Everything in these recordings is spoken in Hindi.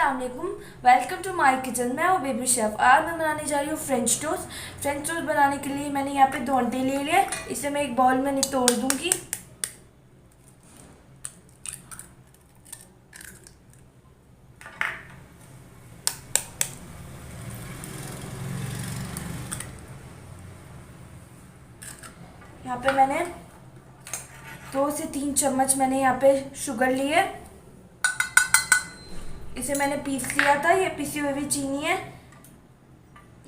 अस्सलाम वालेकुम। Welcome to my kitchen. मैं हूँ बेबी शेफ़। आज मैं बनाने जा रही हूँ फ्रेंच टोस्ट। फ्रेंच टोस्ट बनाने के लिए मैंने यहाँ पे 2 अंडे ले लिए। इसे मैं एक बाउल में निचोड़ दूँगी। यहाँ पे मैंने 2 से 3 चम्मच मैंने यहाँ पे शुगर लिए। इसे मैंने पीस लिया था। ये पिसी हुई चीनी है।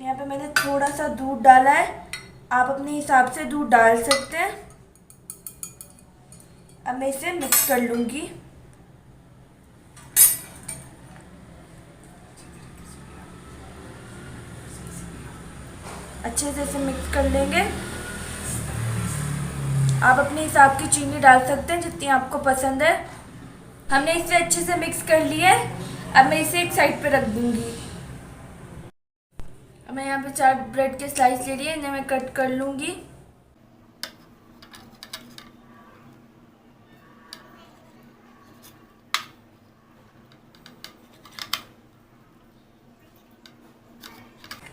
यहाँ पे मैंने थोड़ा सा दूध डाला है। आप अपने हिसाब से दूध डाल सकते हैं। अब मैं इसे मिक्स कर लूँगी। अच्छे से इसे मिक्स कर लेंगे। आप अपने हिसाब की चीनी डाल सकते हैं जितनी आपको पसंद है। हमने इसे अच्छे से मिक्स कर लिया है। अब मैं इसे एक साइड पे रख दूंगी। अब मैं यहाँ पे 4 ब्रेड के स्लाइस ले लिए, इन्हें मैं कट कर लूँगी।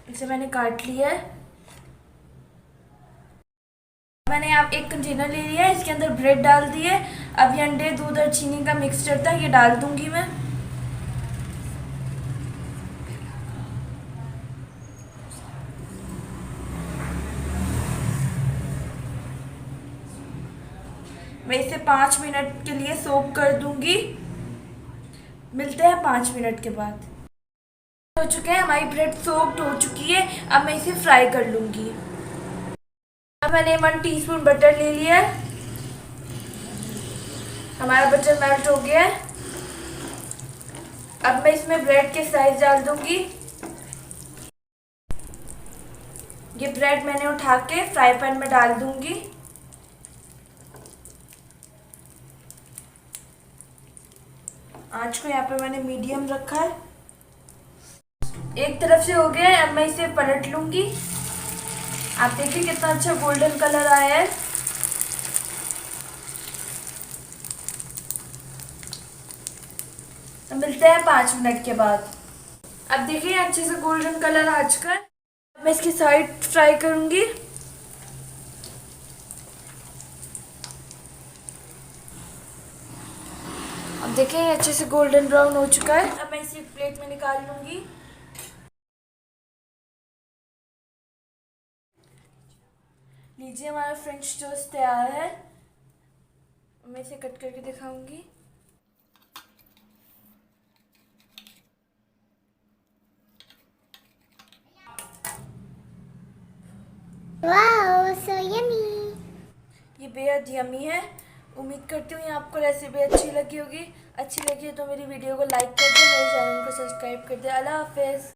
इसे मैंने काट लिया है। मैंने यहाँ एक कंटेनर ले लिया है, इसके अंदर ब्रेड डाल दिए। अब ये अंडे, दूध और चीनी का मिक्सचर था, ये डाल दूंगी मैं। मैं इसे 5 मिनट के लिए सोक कर दूंगी। मिलते हैं 5 मिनट के बाद। हो चुके हैं, हमारी ब्रेड सोक्ड हो चुकी है। अब मैं इसे फ्राई कर लूंगी। अब मैंने 1 टीस्पून बटर ले लिया है। हमारा बटर मेल्ट हो गया है। अब मैं इसमें ब्रेड के स्लाइस डाल दूंगी। ये ब्रेड मैंने उठा के फ्राई पैन में डाल दूंगी। आंच को यहाँ पे मैंने मीडियम रखा है। एक तरफ से हो गया है। अब मैं इसे पलट लूंगी। आप देखिए कितना अच्छा गोल्डन कलर आया है। तो मिलते हैं 5 मिनट के बाद। अब देखिए अच्छे से गोल्डन कलर आ चुका है। अब मैं इसकी साइड फ्राई करूंगी। अब देखिए अच्छे से गोल्डन ब्राउन हो चुका है। अब मैं इसे प्लेट में निकाल लूंगी। लीजिए हमारा फ्रेंच टोस्ट तैयार है। मैं इसे कट करके दिखाऊंगी। Wow so yummy. ये बेहद यमी है। उम्मीद करती हूँ ये आपको रेसिपी अच्छी लगी होगी। अच्छी लगी है तो मेरी वीडियो को लाइक कर दे, मेरे चैनल को सब्सक्राइब कर दे। अल्लाह हाफिज़।